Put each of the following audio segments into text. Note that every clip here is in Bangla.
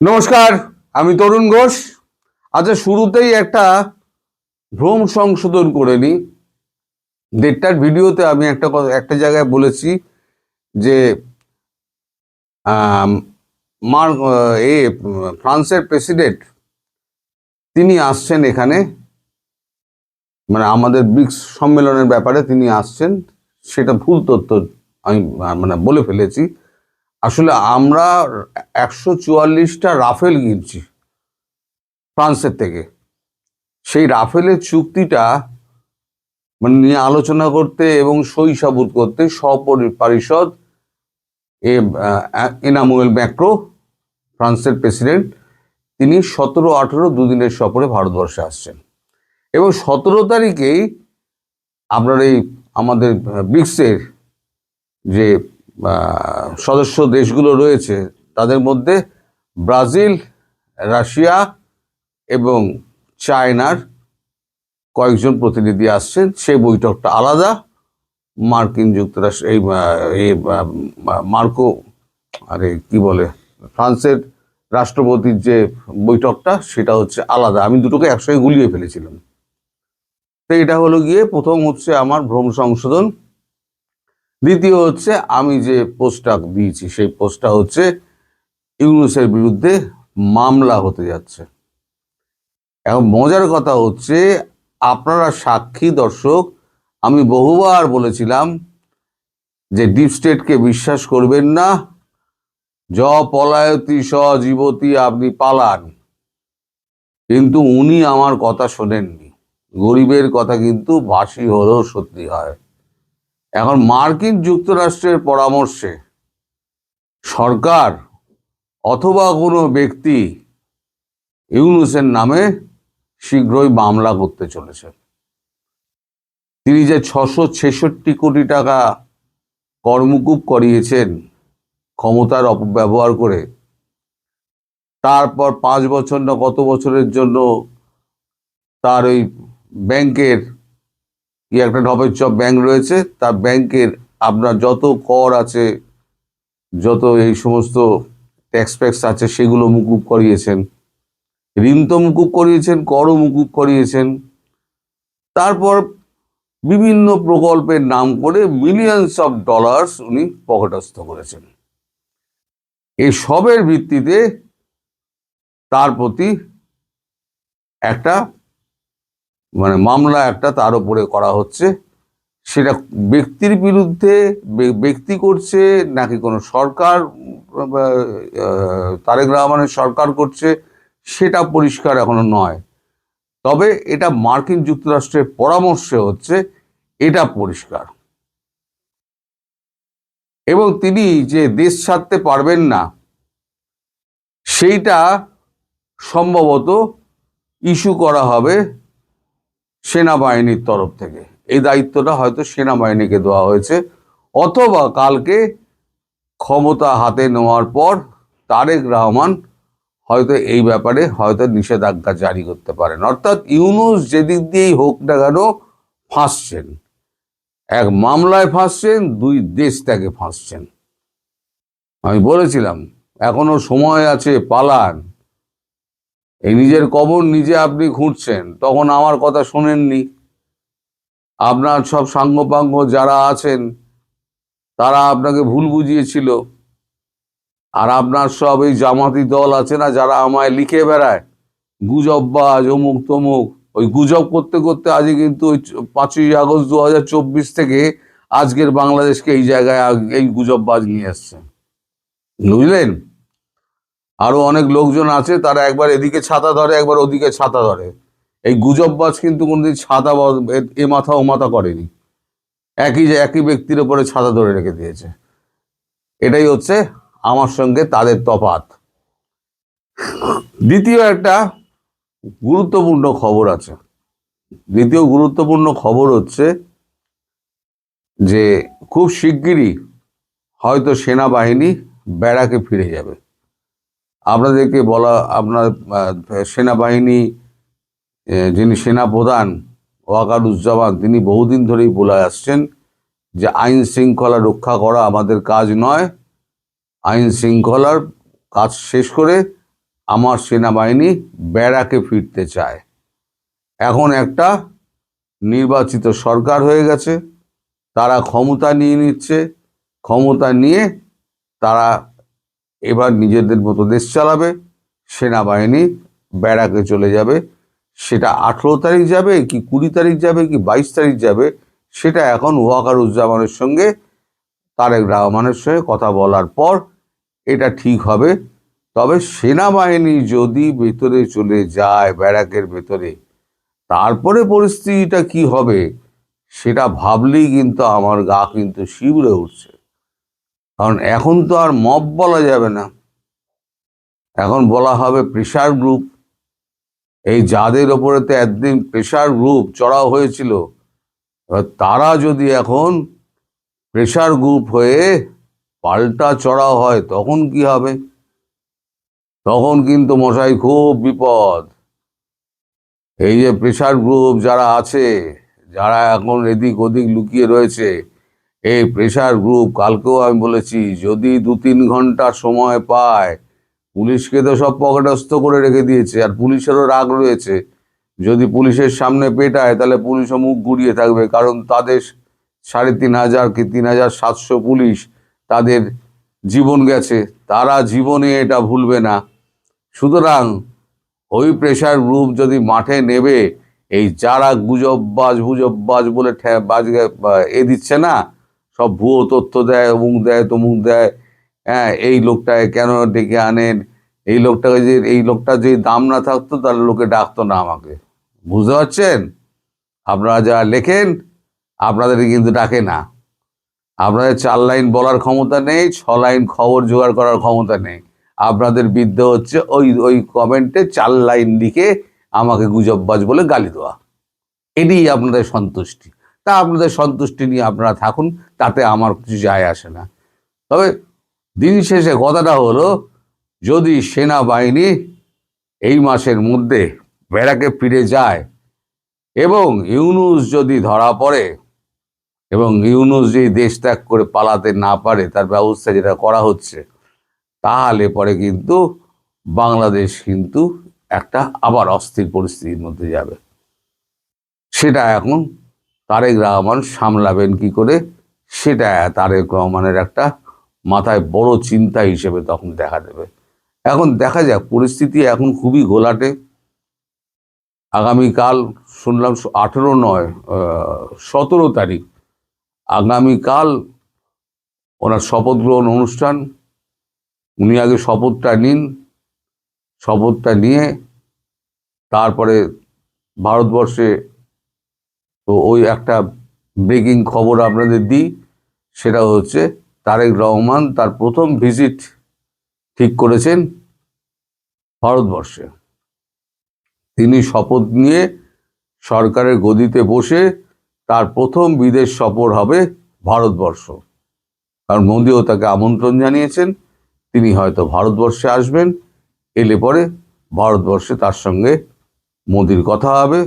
নমস্কার, আমি তরুণ ঘোষ। আচ্ছা, শুরুতেই একটা ভ্রম সংশোধন করে নিই। দেড়টার ভিডিওতে আমি একটা জায়গায় বলেছি যে আম, মার ফ্রান্সের প্রেসিডেন্ট তিনি আসছেন এখানে, মানে আমাদের ব্রিক্স সম্মেলনের ব্যাপারে তিনি আসছেন। সেটা ভুল তথ্য আমি মানে বলে ফেলেছি। আসলে আমরা 144টা রাফেল কিনছি ফ্রান্সের থেকে। সেই রাফেলের চুক্তিটা মানে নিয়ে আলোচনা করতে এবং সই সাবুত করতে সপরিষদ এনামুয়েল ম্যাক্রো, ফ্রান্সের প্রেসিডেন্ট, তিনি 17-18 দুদিনের সফরে ভারতবর্ষে আসছেন। এবং 17 তারিখেই আপনার এই আমাদের ব্রিক্সের যে সদস্য দেশগুলো রয়েছে তাদের মধ্যে ব্রাজিল, রাশিয়া এবং চায়নার কয়েকজন প্রতিনিধি আসছেন। সেই বৈঠকটা আলাদা। মার্কিন যুক্তরাষ্ট্র এই মার্কো আরে কি বলে ফ্রান্সের রাষ্ট্রপতির যে বৈঠকটা সেটা হচ্ছে আলাদা। আমি দুটোকে একসঙ্গে গুলিয়ে ফেলেছিলাম। তো এটা হলো গিয়ে প্রথম হচ্ছে আমার ভ্রম সংশোধন। দ্বিতীয় হচ্ছে আমি যে পোস্টটা দিয়েছি সেই পোস্টটা হচ্ছে ইউনূসের বিরুদ্ধে মামলা হতে যাচ্ছে। এখন মজার কথা হচ্ছে, আপনারা সাক্ষী দর্শক, আমি বহুবার বলেছিলাম যে ডিপ স্টেটকে বিশ্বাস করবেন না, য পলায়তি স জীবতি, আপনি পালান। কিন্তু উনি আমার কথা শোনেননি। গরিবের কথা কিন্তু বাসি হলেও সত্যি হয়। এখন মার্কিন যুক্তরাষ্ট্রের পরামর্শে সরকার অথবা কোনো ব্যক্তি ইউনূসের নামে শীঘ্রই মামলা করতে চলেছে। তিনি যে 666 কোটি টাকা কর্মকূপ করিয়েছেন ক্ষমতার অপব্যবহার করে, তারপর 5 বছর না কত বছরের জন্য তার ওই ব্যাংকের কি একটা ঢপের চপ ব্যাংক রয়েছে, তার ব্যাংকের আপনার যত কর আছে, যত এই সমস্ত ট্যাক্স ফ্যাক্স আছে সেগুলো মুকুব করিয়েছেন। ঋণ তো মুকুব করিয়েছেন, করও মুকুব করিয়েছেন। তারপর বিভিন্ন প্রকল্পের নাম করে মিলিয়নস অফ ডলার্স উনি পকেটস্থ করেছেন। এই সবের ভিত্তিতে তার প্রতি একটা মানে মামলা একটা তার উপরে করা হচ্ছে। সেটা ব্যক্তির বিরুদ্ধে ব্যক্তি করছে নাকি কোনো সরকার, তারেক রহমানের সরকার করছে, সেটা পরিষ্কার এখনো নয়। তবে এটা মার্কিন যুক্তরাষ্ট্রের পরামর্শে হচ্ছে, এটা পরিষ্কার। এবং তিনি যে দেশ ছাড়তে পারবেন না সেইটা সম্ভবত ইস্যু করা হবে সেনাবাহিনীর তরফ থেকে। এই দায়িত্বটা হয়তো সেনাবাহিনীকে দেওয়া হয়েছে, অথবা কালকে ক্ষমতা হাতে নেওয়ার পর তারেক রহমান হয়তো এই ব্যাপারে হয়তো নিষেধাজ্ঞা জারি করতে পারেন। অর্থাৎ ইউনূস যেদিক দিয়েই হোক না কেন ফাঁসছেন। এক মামলায় ফাঁসছেন, দুই দেশ ত্যাগে ফাঁসছেন। আমি বলেছিলাম এখনো সময় আছে, পালান। এই নিজের কবর নিজে আপনি খুঁড়ছেন, তখন আমার কথা শোনেননি। আপনার সব সাঙ্গপাঙ্গ যারা আছেন তারা আপনাকে ভুল বুঝিয়েছিল। আর আপনার সব এই জামাতি দল আছে না, যারা আমায় লিখে বেড়ায় গুজববাজ অমুক তমুক, ওই গুজব করতে করতে আজকে কিন্তু ওই 5ই আগস্ট 2024 থেকে আজকের বাংলাদেশকে এই জায়গায় এই গুজববাজ নিয়ে আসছে, বুঝলেন? আরো অনেক লোকজন আছে, তারা একবার এদিকে ছাতা ধরে একবার ওদিকে ছাতা ধরে। এই গুজববাজ কিন্তু কোনোদিন ছাতা এ মাথা ও মাথা করেনি, একই ব্যক্তির উপরে ছাতা ধরে রেখে দিয়েছে। এটাই হচ্ছে আমার সঙ্গে তাদের তফাৎ। দ্বিতীয় একটা গুরুত্বপূর্ণ খবর আছে। দ্বিতীয় গুরুত্বপূর্ণ খবর হচ্ছে যে খুব শিগগিরই হয়তো সেনাবাহিনী ব্যারাকে ফিরে যাবে। আপনাদেরকে বলা, আপনার সেনাবাহিনী যিনি সেনাপ্রধান ওয়াকারুজ্জামান, তিনি বহুদিন ধরেই বলে আসছেন যে আইন শৃঙ্খলা রক্ষা করা আমাদের কাজ নয়, আইন শৃঙ্খলার কাজ শেষ করে আমার সেনাবাহিনী ব্যারাকে ফিরতে চায়। এখন একটা নির্বাচিত সরকার হয়ে গেছে, তারা ক্ষমতা নিয়ে নিচ্ছে, ক্ষমতা নিয়ে তারা এবার নিজেদের মতো দেশ চালাবে, সেনাবাহিনী ব্যারাকে চলে যাবে। সেটা 18 তারিখ যাবে কি 20 তারিখ যাবে কি 22 তারিখ যাবে, সেটা এখন ওয়াকারুজ্জামানের সঙ্গে তারেক রহমানের সঙ্গে কথা বলার পর এটা ঠিক হবে। তবে সেনাবাহিনী যদি ভেতরে চলে যায় ব্যারাকের ভেতরে, তারপরে পরিস্থিতিটা কি হবে সেটা ভাবলেই কিন্তু আমার গা কিন্তু শিউরে উঠছে। কারণ এখন তো আর মব বলা যাবে না, এখন বলা হবে প্রেশার গ্রুপ। এই যাদের ওপরে তো একদিন প্রেশার গ্রুপ চড়াও হয়েছিল, এবার তারা যদি এখন প্রেশার গ্রুপ হয়ে পাল্টা চড়াও হয় তখন কি হবে? তখন কিন্তু মশাই খুব বিপদ। এই যে প্রেশার গ্রুপ যারা আছে, যারা এখন এদিক ওদিক লুকিয়ে রয়েছে, এই প্রেশার গ্রুপ, কালকেও আমি বলেছি, যদি 2-3 ঘন্টা সময় পায়, পুলিশকে তো সব পকেটস্থ করে রেখে দিয়েছে, আর পুলিশেরও রাগ রয়েছে। যদি পুলিশের সামনে পেটায় তাহলে পুলিশও মুখ ঘুরিয়ে থাকবে, কারণ তাদের 3500 কি 3700 পুলিশ, তাদের জীবন গেছে, তারা জীবনে এটা ভুলবে না। সুতরাং ওই প্রেশার গ্রুপ যদি মাঠে নেবে, এই যারা গুজববাজ বলে দিচ্ছে না, সব ভুয়ো তথ্য দেয়, অমুক দেয় তমুক দেয়, হ্যাঁ এই লোকটাকে কেন ডেকে আনেন, এই লোকটাকে যে এই লোকটা যদি দাম না থাকতো তাহলে লোকে ডাকতো না আমাকে। বুঝতে পারছেন? আপনারা যা লেখেন আপনাদের কিন্তু ডাকে না। আপনাদের 4 লাইন বলার ক্ষমতা নেই, 6 লাইন খবর জোগাড় করার ক্ষমতা নেই। আপনাদের বিদ্যে হচ্ছে ওই ওই কমেন্টে 4 লাইন লিখে আমাকে গুজববাজ বলে গালি দেওয়া। এটাই আপনাদের সন্তুষ্টি। তা আপনাদের সন্তুষ্টি নিয়ে আপনারা থাকুন, তাতে আমার কিছু যায় আসে না। তবে দিন শেষে কথাটা হলো, যদি সেনাবাহিনী এই মাসের মধ্যে ব্যারাকে ফিরে যায় এবং ইউনূস যদি ধরা পড়ে এবং ইউনূস যদি দেশ ত্যাগ করে পালাতে না পারে, তার ব্যবস্থা যেটা করা হচ্ছে, তাহলে পরে কিন্তু বাংলাদেশ কিন্তু একটা আবার অস্থির পরিস্থিতির মধ্যে যাবে। সেটা এখন তারেক রহমান সামলাবেন কি করে, সেটা তারেক রহমানের একটা মাথায় বড় চিন্তা হিসেবে তখন দেখা দেবে। এখন দেখা যাক, পরিস্থিতি এখন খুবই ঘোলাটে। আগামীকাল শুনলাম 18 নয় 17 তারিখ, আগামীকাল ওনার শপথ গ্রহণ অনুষ্ঠান। উনি আগে শপথটা নিন, শপথটা নিয়ে তারপরে ভারতবর্ষে, তো ওই একটা ব্রেকিং খবর আপনাদের দিই, সেটা হচ্ছে তারেক রহমান তার প্রথম ভিজিট ঠিক করেছেন ভারতবর্ষে। তিনি শপথ নিয়ে সরকারের গদিতে বসে তার প্রথম বিদেশ সফর হবে ভারতবর্ষ। কারণ মোদিও তাকে আমন্ত্রণ জানিয়েছেন, তিনি হয়তো ভারতবর্ষে আসবেন। এলে পরে ভারতবর্ষে তার সঙ্গে মোদির কথা হবে,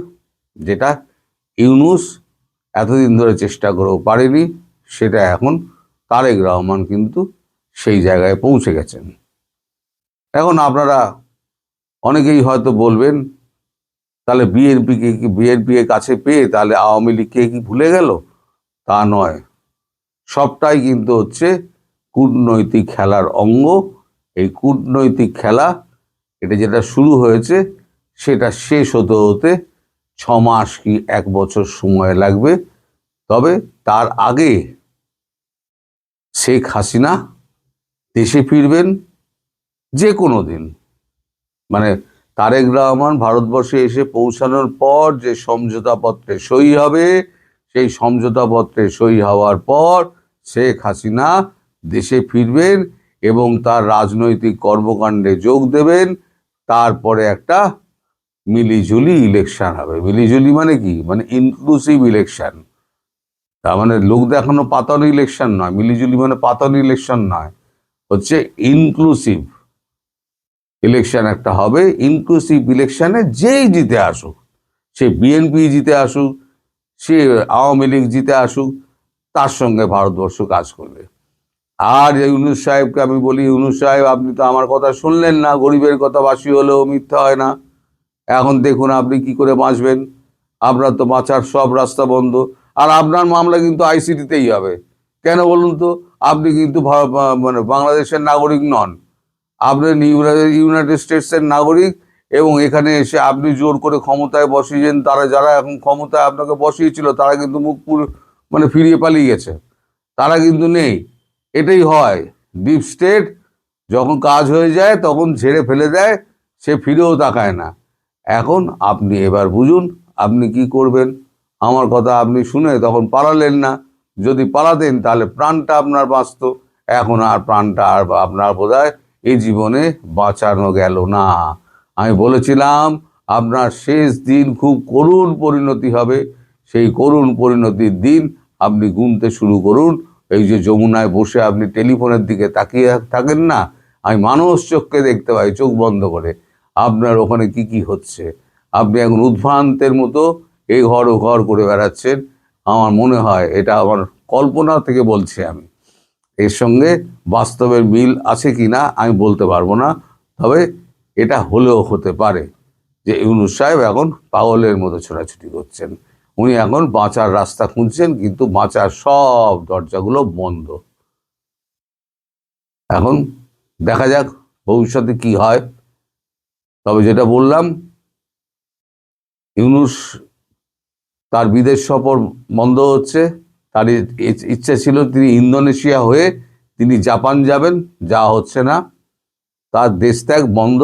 যেটা ইউনূস এতদিন ধরে চেষ্টা করেও পারেনি। সেটা এখন তারেক রহমান কিন্তু সেই জায়গায় পৌঁছে গেছেন। এখন আপনারা অনেকেই হয়তো বলবেন, তাহলে বিএনপি এর কাছে পেয়ে তাহলে আওয়ামী লীগকে কি ভুলে গেল? তা নয়, সবটাই কিন্তু হচ্ছে কূটনৈতিক খেলার অঙ্গ। এই কূটনৈতিক খেলা, এটা যেটা শুরু হয়েছে সেটা শেষ হতে হতে 6 মাস কি 1 বছর সময় লাগবে। তবে তার আগে শেখ হাসিনা দেশে ফিরবেন যে কোনো দিন। মানে তারেক রহমান ভারতবর্ষে এসে পৌঁছানোর পর যে সমঝোতাপত্রে সই হবে, সেই সমঝোতাপত্রে সই হওয়ার পর শেখ হাসিনা দেশে ফিরবেন এবং তার রাজনৈতিক কর্মকাণ্ডে যোগ দেবেন। তারপরে একটা মিলিজুলি ইলেকশন হবে। মিলিজুলি মানে কি? মানে ইনক্লুসিভ ইলেকশন। তার মানে লোক দেখানো পাতানো ইলেকশন নয়, মিলিজুলি মানে পাতানো ইলেকশন নয়, হচ্ছে ইনক্লুসিভ ইলেকশন একটা হবে। ইনক্লুসিভ ইলেকশনে যেই জিতে আসুক, সে বিএনপি জিতে আসুক, সে আওয়ামী লীগ জিতে আসুক, তার সঙ্গে ভারতবর্ষ কাজ করবে। আর ইউনূস সাহেবকে আমি বলি, ইউনূস সাহেব আপনি তো আমার কথা শুনলেন না, গরিবের কথা বাসি হলেও মিথ্যা হয় না। এখন দেখুন আপনি কি করে বাঁচবেন, আপনার তো বাঁচার সব রাস্তা বন্ধ। আর আপনার মামলা কিন্তু আইসিটিতেই হবে। কেন বলুন তো? আপনি কিন্তু মানে বাংলাদেশের নাগরিক নন, আপনি ইউনাইটেড স্টেটসের নাগরিক। এবং এখানে এসে আপনি জোর করে ক্ষমতায় বসিয়েছেন, তারা যারা এখন ক্ষমতায় আপনাকে বসিয়েছিল তারা কিন্তু মানে ফিরিয়ে পালিয়ে গেছে, তারা কিন্তু নেই। এটাই হয়, ডিপ স্টেট যখন কাজ হয়ে যায় তখন ঝেড়ে ফেলে দেয়, সে ফিরেও তাকায় না। এখন আপনি এবার বুঝুন আপনি কি করবেন। আমার কথা আপনি শুনে তখন পালালেন না, যদি পালাতেন তাহলে প্রাণটা আপনার বাঁচত। এখন আর প্রাণটা আর আপনার বোধহয় এই জীবনে বাঁচানো গেল না। আমি বলেছিলাম আপনার শেষ দিন খুব করুণ পরিণতি হবে, সেই করুণ পরিণতির দিন আপনি গুনতে শুরু করুন। এই যে যমুনায় বসে আপনি টেলিফোনের দিকে তাকিয়ে থাকেন না, আমি মানুষ চোখকে দেখতে পাই চোখ বন্ধ করে আপনার ওখানে কি কি হচ্ছে। আপনি এখন উদ্ভ্রান্তের মতো এই ঘর ও ঘর করে বেড়াচ্ছেন। আমার মনে হয় এটা আমার কল্পনা থেকে বলছি আমি, এর সঙ্গে বাস্তবের মিল আছে কি না আমি বলতে পারবো না, তবে এটা হলেও হতে পারে যে ইউনূস সাহেব এখন পাগলের মতো ছোটাছুটি করছেন। উনি এখন বাঁচার রাস্তা খুঁজছেন, কিন্তু বাঁচার সব দরজাগুলো বন্ধ। এখন দেখা যাক ভবিষ্যতে কি হয়। তবে যেটা বললাম, ইউনূস তার বিদেশ সফর বন্ধ হচ্ছে। তার ইচ্ছে ছিল তিনি ইন্দোনেশিয়া হয়ে তিনি জাপান যাবেন, যা হচ্ছে না। তার দেশ ত্যাগ বন্ধ।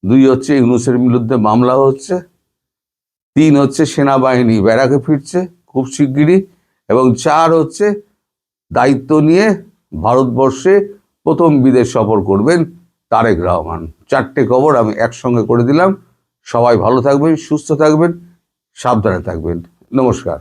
2 হচ্ছে ইউনূসের বিরুদ্ধে মামলা হচ্ছে। 3 হচ্ছে সেনাবাহিনী ব্যারাকে ফিরছে খুব শিগগিরই। এবং 4 হচ্ছে দায়িত্ব নিয়ে ভারতবর্ষে প্রথম বিদেশ সফর করবেন তারেক রহমান। 4টে খবর আমি একসঙ্গে করে দিলাম। সবাই ভালো থাকবেন, সুস্থ থাকবেন, সাবধানে থাকবেন। নমস্কার।